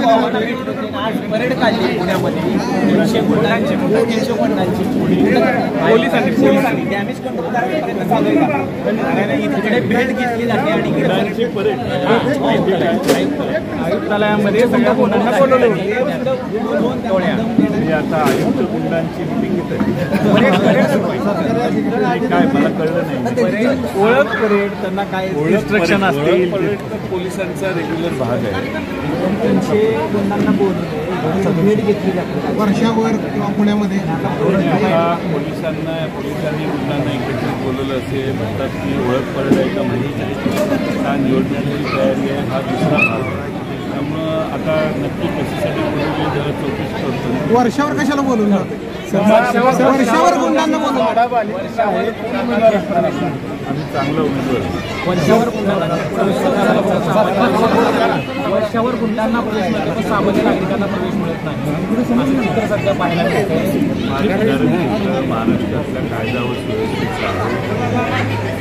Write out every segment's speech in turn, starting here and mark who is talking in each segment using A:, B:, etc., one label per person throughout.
A: आज परेड काढली पुण्यामध्ये 300 गुंडांची 300 गुंडांची पोलिसांनी डॅमेज कंट्रोल करण्यापर्यंत चालू आहे का? इकडे भेट घेतली जाते आणि इकडे परेड आयुक्तालयामध्ये सगळ्या गुंडांना बोलवलं
B: आता आयुक्त गुंडांची मिटिंग घेत काय मला कळलं नाही.
A: ओळख परेड त्यांना काय
B: इन्स्ट्रक्शन असतील पोलिसांचा रेग्युलर भाग आहे.
A: त्यांचे गुंडांना बोलवले भेट घेतली जाते
C: वर्षावर किंवा पुण्यामध्ये
B: पोलिसांनी गुंडांना एकत्र बोलवलं असेल म्हणतात की ओळख परेड आहे का माहिती आहे. हा निवडणुकीची तयारी आहे, हा दुसरा भाग आहे. त्यामुळं आता नक्की कशासाठी बोलवले जरा चौकशी करतो.
C: वर्षावर कशाला बोलवलं वर्षावर गुंडांना बोलवलं
B: आम्ही चांगला उमेदवार
A: वर्षावर गुंडांना प्रवेश मिळतो पण सामान्य नागरिकांना प्रवेश मिळत नाही असं चित्र सध्या पाहायला मिळतं.
B: महाराष्ट्रातल्या कायदा व सुव्यवस्थेचा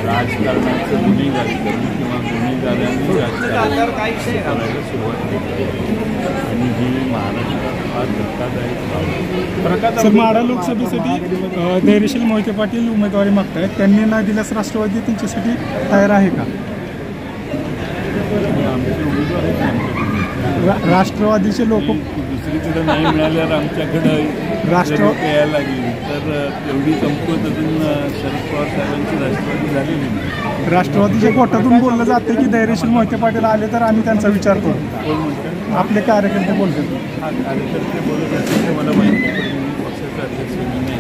B: राजकारणाचं गुन्हेगारीकरण किंवा गुन्हेगारांनी राजकारण करायला सुरुवात केली आणि ही महाराष्ट्रात फार धक्कादायक
C: माढा लोकसभेसाठी धैर्यशील मोहिते पाटील उमेदवारी मागतायत. त्यांनी न दिल्यास राष्ट्रवादी त्यांच्यासाठी तयार आहे का?
B: आमचे उमेदवार आहेत.
C: राष्ट्रवादीचे लोक
B: दुसरीकडे नाही मिळाल्यावर आमच्याकडं यायला लागली तर तेवढी कमकुवत अजून शरद पवार साहेबांची राष्ट्रवादी झालेली नाही.
C: राष्ट्रवादीच्या गोटातून बोललं जातं की धैर्यशील मोहिते पाटील आले तर आम्ही त्यांचा विचार करू.
B: कोण म्हणतात?
C: आपले कार्यकर्ते बोलतात.
B: हा कार्यकर्ते बोलत असेल ते मला माहिती नाही, पण मी पक्षाचा अध्यक्ष मी नाही.